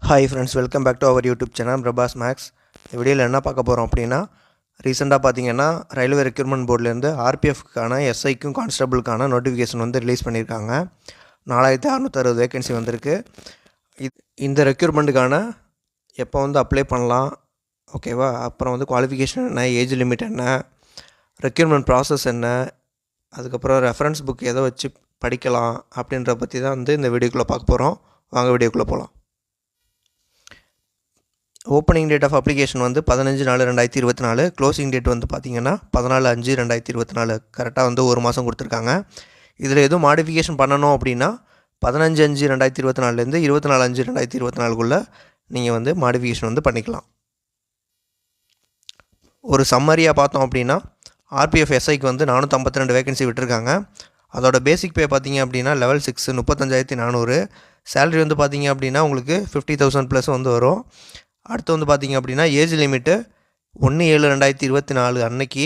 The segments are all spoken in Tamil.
Hi friends, welcome back to our YouTube channel Prabhas maths. இந்த வீடியோவில் என்ன பார்க்க போகிறோம் அப்படின்னா, ரீசெண்டாக பார்த்தீங்கன்னா ரயில்வே ரெக்ரூட்மெண்ட் போர்ட்லேருந்து ஆர்பிஎஃப்க்கான எஸ்ஐக்கும் கான்ஸ்டபிளுக்கான நோட்டிஃபிகேஷன் வந்து ரிலீஸ் பண்ணியிருக்காங்க. 4660 வேகன்சி வந்திருக்கு. இந்த ரெக்ரூட்மெண்ட்டுக்கான எப்போ வந்து அப்ளை பண்ணலாம், ஓகேவா, அப்புறம் வந்து குவாலிஃபிகேஷன் என்ன, ஏஜ் லிமிட் என்ன, ரெக்ரூட்மெண்ட் ப்ராசஸ் என்ன, அதுக்கப்புறம் ரெஃபரன்ஸ் புக் எதை வச்சு படிக்கலாம் அப்படின்ற பற்றி தான் வந்து இந்த வீடியோக்குள்ளே பார்க்க போகிறோம். வாங்க வீடியோக்குள்ளே போகலாம். ஓப்பனிங் டேட் ஆஃப் அப்ளிகேஷன் வந்து 15/4/2024. க்ளோசிங் டேட் வந்து பார்த்திங்கன்னா 14/5/2024. கரெக்டாக வந்து ஒரு மாதம் கொடுத்துருக்காங்க. இதில் எதுவும் மாடிஃபிகேஷன் பண்ணணும் அப்படின்னா 15/5/2024லேருந்து 24/5/2024க்குள்ளே நீங்கள் வந்து மாடிஃபிகேஷன் வந்து பண்ணிக்கலாம். ஒரு சம்மரியாக பார்த்தோம் அப்படின்னா, ஆர்பிஎஃப் எஸ்ஐக்கு வந்து 452 வேகன்சி விட்டுருக்காங்க. அதோட பேசிக் பே பார்த்திங்க அப்படின்னா லெவல் 6 35,400. சேலரி வந்து பார்த்திங்க அப்படின்னா உங்களுக்கு 50,000 ப்ளஸ் வந்து வரும். அடுத்து வந்து பார்த்திங்க அப்படின்னா ஏஜ் லிமிட்டு 1/7/2024 அன்னைக்கு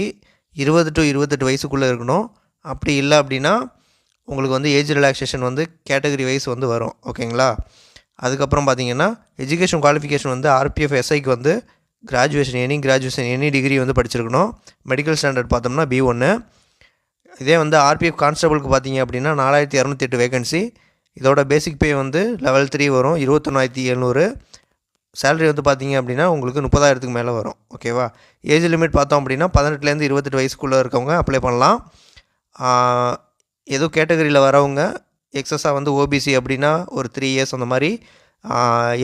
20 to 28 வயசுக்குள்ளே இருக்கணும். அப்படி இல்லை அப்படின்னா உங்களுக்கு வந்து ஏஜ் ரிலாக்ஸேஷன் வந்து கேட்டகரி வைஸ் வந்து வரும், ஓகேங்களா. அதுக்கப்புறம் பார்த்திங்கன்னா எஜுகேஷன் குவாலிஃபிகேஷன் வந்து ஆர்பிஎஃப் எஸ்ஐக்கு வந்து கிராஜுவேஷன் எனி டிகிரி வந்து படிச்சிருக்கணும். மெடிக்கல் ஸ்டாண்டர்ட் பார்த்தோம்னா B1. இதே வந்து ஆர்பிஎஃப் கான்ஸ்டபிளுக்கு பார்த்திங்க அப்படின்னா 4208 வேகன்சி. இதோட பேசிக் பே வந்து லெவல் 3 வரும், 21,700. சேலரி வந்து பார்த்திங்க அப்படின்னா உங்களுக்கு 30,000க்கு மேலே வரும், ஓகேவா. ஏஜ் லிமிட் பார்த்தோம் அப்படின்னா 18லேருந்து 28 வயசுக்குள்ளே இருக்கவங்க அப்ளை பண்ணலாம். ஏதோ கேட்டகரியில் வரவங்க எக்ஸஸாக வந்து ஓபிசி அப்படின்னா ஒரு 3 இயர்ஸ் அந்த மாதிரி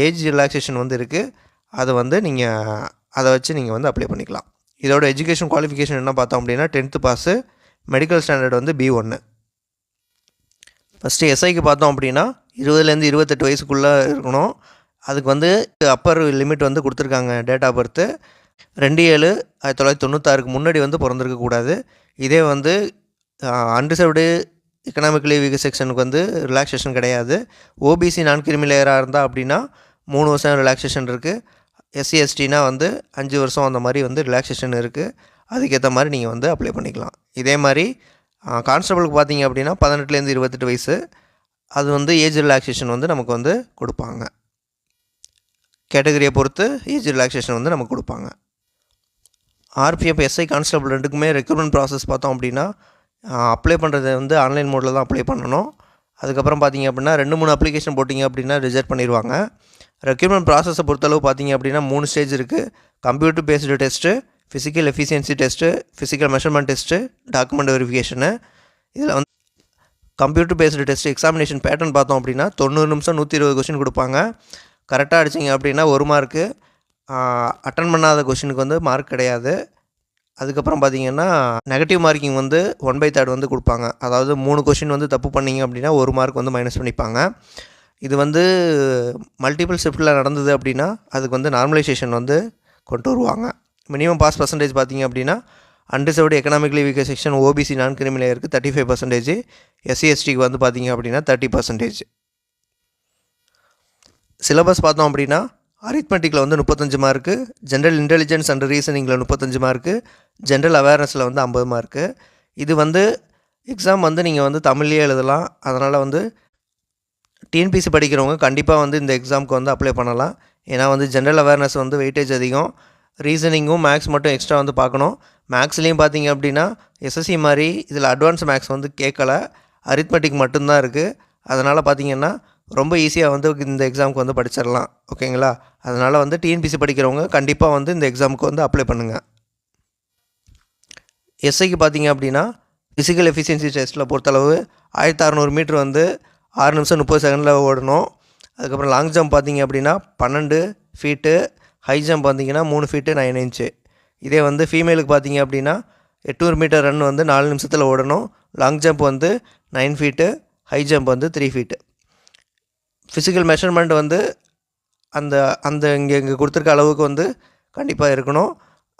ஏஜ் ரிலாக்ஸேஷன் வந்து இருக்குது. அதை வந்து அதை வச்சு நீங்கள் வந்து அப்ளை பண்ணிக்கலாம். இதோட எஜுகேஷன் குவாலிஃபிகேஷன் என்ன பார்த்தோம் அப்படின்னா 10th பாஸு, மெடிக்கல் ஸ்டாண்டர்ட் வந்து B1. ஃபஸ்ட்டு எஸ்ஐக்கு பார்த்தோம் அப்படின்னா 20லேருந்து 28 வயசுக்குள்ளே இருக்கணும். அதுக்கு வந்து அப்பர் லிமிட் வந்து கொடுத்துருக்காங்க. டேட் ஆஃப் பர்த்து 2/7/1996க்கு முன்னாடி வந்து பிறந்திருக்கக்கூடாது. இதே வந்து அன்ரிசர்வ்டு எக்கனாமிக்கலி வீக் செக்ஷனுக்கு வந்து ரிலாக்ஸேஷன் கிடையாது. ஓபிசி நான் கிரிமிலேயராக இருந்தால் அப்படின்னா 3 வருஷம் ரிலாக்ஸேஷன் இருக்குது. எஸ்சி எஸ்டினா வந்து 5 வருஷம் அந்த மாதிரி வந்து ரிலாக்ஸேஷன் இருக்குது. அதுக்கேற்ற மாதிரி நீங்கள் வந்து அப்ளை பண்ணிக்கலாம். இதே மாதிரி கான்ஸ்டபிளுக்கு பார்த்தீங்க அப்படின்னா 18லேருந்து 28 வயசு. அது வந்து ஏஜ் ரிலாக்ஸேஷன் வந்து நமக்கு வந்து கொடுப்பாங்க. கேட்டகரியை பொறுத்து ஏஜ் ரிலாக்ஸேஷன் வந்து நமக்கு கொடுப்பாங்க. ஆர்பிஎஃப் எஸ்ஐ கான்ஸ்டபிள் ரெண்டுக்குமே ரெக்ரூட்மெண்ட் ப்ராசஸ் பார்த்தோம் அப்படின்னா அப்ளை பண்ணுறது வந்து ஆன்லைன் மோடில் தான் அப்ளை பண்ணணும். அதுக்கப்புறம் பார்த்திங்க அப்படின்னா 2-3 அப்ளிகேஷன் போட்டிங்க அப்படின்னா ரிஜெக்ட் பண்ணிடுவாங்க. ரெக்ரூட்மெண்ட் ப்ராசஸை பொறுத்தளவு பார்த்திங்க அப்படின்னா 3 ஸ்டேஜ் இருக்குது. Computer based test, physical efficiency test, physical measurement test, document verification. இதில் வந்து computer based test examination pattern பார்த்தோம் அப்படின்னா 90 நிமிஷம் 120 கொஸ்டின் கொடுப்பாங்க. கரெக்டாக அடிச்சிங்க அப்படின்னா 1 மார்க்கு. அட்டன் பண்ணாத கொஷினுக்கு வந்து மார்க் கிடையாது. அதுக்கப்புறம் பார்த்திங்கன்னா நெகட்டிவ் மார்க்கிங் வந்து 1/3 வந்து கொடுப்பாங்க. அதாவது 3 கொஷின் வந்து தப்பு பண்ணிங்க அப்படின்னா 1 மார்க் வந்து மைனஸ் பண்ணிப்பாங்க. இது வந்து மல்டிபிள் ஷிஃப்ட்டில் நடந்தது அப்படின்னா அதுக்கு வந்து நார்மலைசேஷன் வந்து கொண்டு வருவாங்க. மினிமம் பாஸ் பர்சன்டேஜ் பார்த்திங்க அப்படின்னா unreserved economically weak section OBC non கிரிமிலேயருக்கு 35%, எஸ்சி எஸ்டிக்கு வந்து பார்த்திங்க அப்படின்னா 30%. சிலபஸ் பார்த்தோம் அப்படின்னா அரித்மெட்டிக்கில் வந்து 35 மார்க்கு, ஜென்ரல் இன்டெலிஜென்ஸ் அண்ட் ரீசனிங்கில் 35 மார்க்கு, ஜென்ரல் அவேர்னஸில் வந்து 50 மார்க்கு. இது வந்து எக்ஸாம் வந்து நீங்கள் வந்து தமிழ்லேயே எழுதலாம். அதனால் வந்து டிஎன்பிசி படிக்கிறவங்க கண்டிப்பாக வந்து இந்த எக்ஸாமுக்கு வந்து அப்ளை பண்ணலாம். ஏன்னா வந்து ஜென்ரல் அவேர்னஸ் வந்து வெயிட்டேஜ் அதிகம், ரீசனிங்கும் மேக்ஸ் மட்டும் எக்ஸ்ட்ரா வந்து பார்க்கணும். மேக்ஸ்லேயும் பார்த்தீங்க அப்படின்னா எஸ்எஸ்சி மாதிரி இதில் அட்வான்ஸ் மேக்ஸ் வந்து கேட்கல, அரித்மெட்டிக் மட்டும்தான் இருக்குது. அதனால் பார்த்திங்கன்னா ரொம்ப ஈஸியாக வந்து இந்த எக்ஸாமுக்கு வந்து படிச்சிடலாம், ஓகேங்களா. அதனால் வந்து டிஎன்பிசி படிக்கிறவங்க கண்டிப்பாக வந்து இந்த எக்ஸாமுக்கு வந்து அப்ளை பண்ணுங்கள். எஸ்ஐக்கு பார்த்தீங்க அப்படின்னா ஃபிசிக்கல் எஃபிஷியன்சி டெஸ்ட்டில் பொறுத்தளவு 1600 மீட்ரு வந்து 6 நிமிஷம் 30 செகண்டில் ஓடணும். அதுக்கப்புறம் லாங் ஜம்ப் பார்த்திங்க அப்படின்னா 12 ஃபீட்டு, ஹை ஜம்ப் பார்த்திங்கன்னா 3 ஃபீட்டு 9 இன்ச்சு. இதே வந்து ஃபீமேலுக்கு பார்த்திங்க அப்படின்னா 800 மீட்டர் ரன் வந்து 4 நிமிஷத்தில் ஓடணும். லாங் ஜம்ப் வந்து 9 ஃபீட்டு, ஹை ஜம்ப் வந்து 3 ஃபீட்டு. ஃபிசிக்கல் மெஷர்மெண்ட் வந்து அந்த இங்கே கொடுத்துருக்க அளவுக்கு வந்து கண்டிப்பாக இருக்கணும்.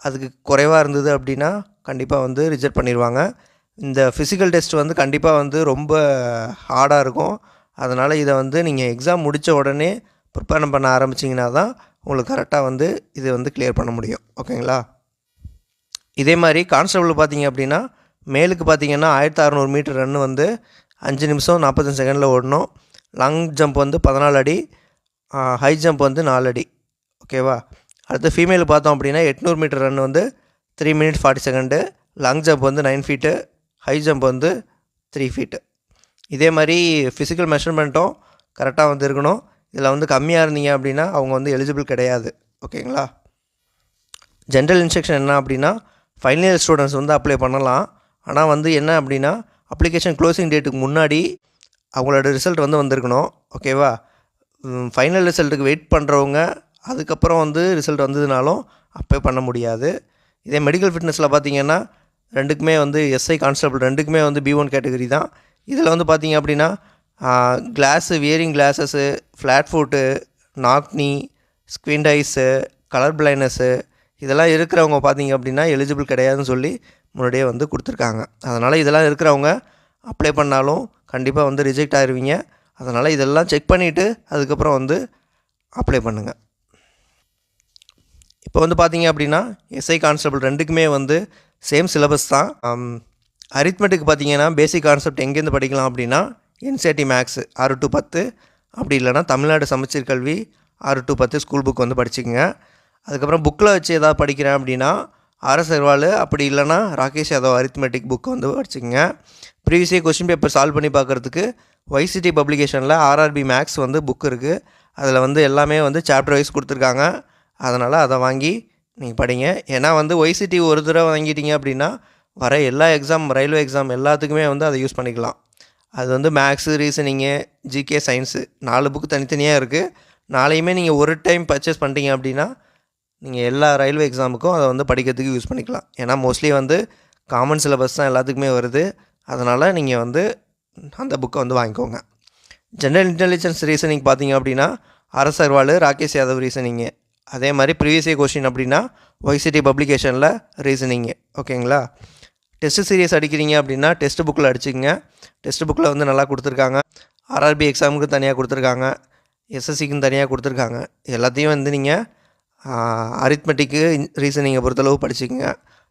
அதுக்கு குறைவாக இருந்தது அப்படின்னா கண்டிப்பாக வந்து ரிஜெக்ட் பண்ணிடுவாங்க. இந்த ஃபிசிக்கல் டெஸ்ட் வந்து கண்டிப்பாக வந்து ரொம்ப ஹார்டாக இருக்கும். அதனால் இதை வந்து நீங்கள் எக்ஸாம் முடித்த உடனே ப்ரிப்பேர் பண்ண ஆரம்பிச்சிங்கன்னா தான் உங்களுக்கு கரெக்டாக வந்து இது வந்து கிளியர் பண்ண முடியும், ஓகேங்களா. இதே மாதிரி கான்ஸ்டபிள் பார்த்திங்க அப்படின்னா மேலுக்கு பார்த்திங்கன்னா 1600 மீட்டர் ரன் வந்து 5 நிமிஷம் 45 செகண்டில் ஓடணும். லாங் ஜம்ப் வந்து 14 அடி, ஹை ஜம்ப் வந்து 4 அடி. ஓகேவா? அடுத்து ஃபீமேல் பார்த்தோம் அப்படின்னா 800 மீட்டர் ரன் வந்து 3 minutes 40 செகண்டு, லாங் ஜம்ப் வந்து 9 ஃபீட்டு, ஹை ஜம்ப் வந்து 3 ஃபீட்டு. இதே மாதிரி ஃபிசிக்கல் மெஷர்மெண்ட்டும் கரெக்டாக வந்து இருக்கணும். இதில் வந்து கம்மியாக இருந்தீங்க அப்படின்னா அவங்க வந்து எலிஜிபிள் கிடையாது. ஓகேங்களா? ஜென்ரல் இன்ஸ்ட்ரக்ஷன் என்ன அப்படின்னா, ஃபைனல் இயர் ஸ்டூடெண்ட்ஸ் வந்து அப்ளை பண்ணலாம். ஆனால் வந்து என்ன அப்படின்னா, அப்ளிகேஷன் க்ளோசிங் டேட்டுக்கு முன்னாடி அவங்களோட ரிசல்ட் வந்து வந்திருக்கணும். ஓகேவா? ஃபைனல் ரிசல்ட்டுக்கு வெயிட் பண்ணுறவங்க அதுக்கப்புறம் வந்து ரிசல்ட் வந்ததுனாலும் அப்ளை பண்ண முடியாது. இதே மெடிக்கல் ஃபிட்னஸில் பார்த்தீங்கன்னா ரெண்டுக்குமே வந்து எஸ்ஐ கான்ஸ்டபிள் ரெண்டுக்குமே வந்து B1 கேட்டகரி தான். இதில் வந்து பார்த்தீங்க அப்படின்னா wearing classes, flat food, knock நீ, ஸ்குவிண்ட் ஐஸு, கலர் பிளைண்ட்னஸ்ஸு இதெல்லாம் இருக்கிறவங்க பார்த்தீங்க அப்படின்னா எலிஜிபிள் கிடையாதுன்னு சொல்லி முன்னாடியே வந்து கொடுத்துருக்காங்க. அதனால் இதெல்லாம் இருக்கிறவங்க அப்ளை பண்ணாலும் கண்டிப்பாக வந்து ரிஜெக்ட் ஆகிருவீங்க. அதனால் இதெல்லாம் செக் பண்ணிவிட்டு அதுக்கப்புறம் வந்து அப்ளை பண்ணுங்கள். இப்போ வந்து பார்த்தீங்க அப்படின்னா எஸ்ஐ கான்ஸ்டபிள் ரெண்டுக்குமே வந்து சேம் சிலபஸ் தான். அரித்மெட்டிக் பார்த்தீங்கன்னா பேசிக் கான்செப்ட் எங்கேருந்து படிக்கலாம் அப்படின்னா NCERT மேக்ஸு 6 to 10, அப்படி இல்லைனா தமிழ்நாடு சமச்சீர் கல்வி 6 to 10 ஸ்கூல் புக் வந்து படிச்சுக்கோங்க. அதுக்கப்புறம் புக்கில் வச்சு எதாவது படிக்கிறேன் அப்படின்னா RS அகர்வால், அப்படி இல்லைனா ராகேஷ் யாதவ் அரித்மெட்டிக் புக் வந்து படிச்சுக்கோங்க. ப்ரீவியஸே கொஸ்டின் பேப்பர் சால்வ் பண்ணி பார்க்குறதுக்கு YCT பப்ளிகேஷனில் RRB மேக்ஸ் வந்து புக் இருக்குது. அதில் வந்து எல்லாமே வந்து சாப்டர் வைஸ் கொடுத்துருக்காங்க. அதனால் அதை வாங்கி நீங்கள் படிங்க. ஏன்னா வந்து YCT ஒரு தடவை வாங்கிட்டீங்க அப்படின்னா வர எல்லா எக்ஸாம், ரயில்வே எக்ஸாம் எல்லாத்துக்குமே வந்து அதை யூஸ் பண்ணிக்கலாம். அது வந்து maths, reasoning, GK, science 4 book தனித்தனியாக இருக்குது. நாளையுமே நீங்கள் ஒரு டைம் பர்ச்சேஸ் பண்ணிட்டீங்க அப்படின்னா நீங்கள் எல்லா ரயில்வே எக்ஸாமுக்கும் அதை வந்து படிக்கிறதுக்கு யூஸ் பண்ணிக்கலாம். ஏன்னா மோஸ்ட்லி வந்து காமன் சிலபஸ் தான் எல்லாத்துக்குமே வருது. அதனால் நீங்கள் வந்து அந்த புக்கை வந்து வாங்கிக்கோங்க. ஜென்ரல் இன்டெலிஜென்ஸ் ரீசனிங் பார்த்தீங்க அப்படின்னா RS அகர்வால், ராகேஷ் யாதவ் ரீசனிங்கு. அதே மாதிரி ப்ரீவியஸே கொஸ்டின் அப்படின்னா YCT பப்ளிகேஷனில் ரீசனிங்கு. ஓகேங்களா? டெஸ்ட்டு சீரியஸ் அடிக்கிறீங்க அப்படின்னா டெஸ்ட் புக்கில் அடிச்சுக்கங்க. டெஸ்ட் புக்கில் வந்து நல்லா கொடுத்துருக்காங்க. RRB எக்ஸாமுக்கு தனியாக கொடுத்துருக்காங்க, SSCக்குன்னு தனியாக கொடுத்துருக்காங்க. எல்லாத்தையும் வந்து நீங்கள் அரித்மெட்டிக்கு, ரீசனிங்கை பொறுத்தளவு படிச்சுக்கோங்க.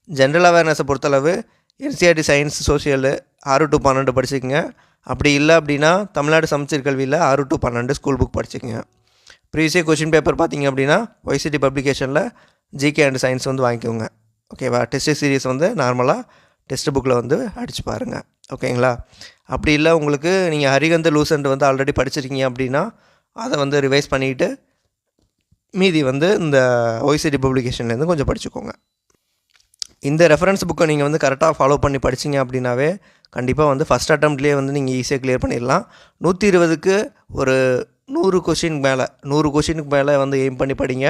ஜென்ரல் அவேர்னஸை பொறுத்தளவு NCERT சயின்ஸ், சோஷியலு 6 to 12 படிச்சுக்கோங்க. அப்படி இல்லை அப்படின்னா தமிழ்நாடு சமச்சீர் கல்வியில் 6 to 12 ஸ்கூல் புக் படிச்சுக்கோங்க. ப்ரீவியஸே கொஷின் பேப்பர் பார்த்திங்க அப்படின்னா YCT பப்ளிகேஷனில் GK அண்ட் சயின்ஸ் வந்து வாங்கிக்கோங்க. ஓகேவா? டெஸ்ட் சீரியஸ் வந்து நார்மலாக டெஸ்ட் புக்கில் வந்து அடித்து பாருங்கள். ஓகேங்களா? அப்படி இல்லை உங்களுக்கு நீங்கள் ஹரிகந்த லூசன்ட் வந்து ஆல்ரெடி படிச்சிருக்கீங்க அப்படின்னா அதை வந்து ரிவைஸ் பண்ணிவிட்டு மீதி வந்து இந்த YCT பப்ளிகேஷன்லேருந்து கொஞ்சம் படிச்சுக்கோங்க. இந்த ரெஃபரன்ஸ் புக்கை நீங்கள் வந்து கரெக்டாக ஃபாலோ பண்ணி படிச்சிங்க அப்படின்னாவே கண்டிப்பாக வந்து ஃபஸ்ட் அட்டம்ப்ட்லேயே வந்து நீங்கள் ஈஸியாக கிளியர் பண்ணிடலாம். 120க்கு ஒரு 100 கொஷின் மேலே 100 கொஷினுக்கு மேலே வந்து எய்ம் பண்ணி படிங்க.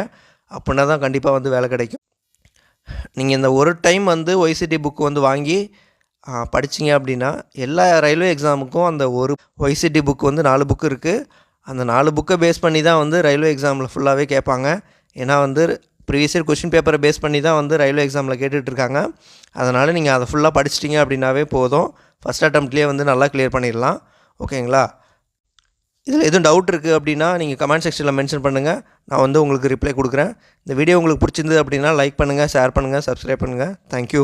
அப்படின்னா தான் கண்டிப்பாக வந்து வேலை கிடைக்கும். நீங்கள் இந்த ஒரு டைம் வந்து YCT புக்கு வந்து வாங்கி படிச்சிங்க அப்படின்னா எல்லா ரயில்வே எக்ஸாமுக்கும் அந்த ஒரு YCT புக்கு வந்து 4 புக்கு இருக்குது. அந்த 4 புக்கை பேஸ் பண்ணி தான் வந்து ரயில்வே எக்ஸாமில் ஃபுல்லாகவே கேட்பாங்க. ஏன்னா வந்து ப்ரீவியஸ் இயர் கொஷின் பேப்பரை பேஸ் பண்ணி தான் வந்து ரயில்வே எக்ஸாமில் கேட்டுட்ருக்காங்க. அதனால் நீங்கள் அதை ஃபுல்லாக படிச்சிட்டிங்க அப்படின்னாவே போதும். ஃபஸ்ட் அட்டம்ப்ட்லேயே வந்து நல்லா கிளியர் பண்ணிடலாம். ஓகேங்களா? இதில் எதுவும் டவுட் இருக்குது அப்படின்னா நீங்கள் கமெண்ட் செக்ஷனில் மென்ஷன் பண்ணுங்கள். நான் வந்து உங்களுக்கு ரிப்ளை கொடுக்குறேன். இந்த வீடியோ உங்களுக்கு பிடிச்சிருந்தது அப்படின்னா லைக் பண்ணுங்கள், ஷேர் பண்ணுங்கள், சப்ஸ்கிரைப் பண்ணுங்கள். தேங்க்யூ.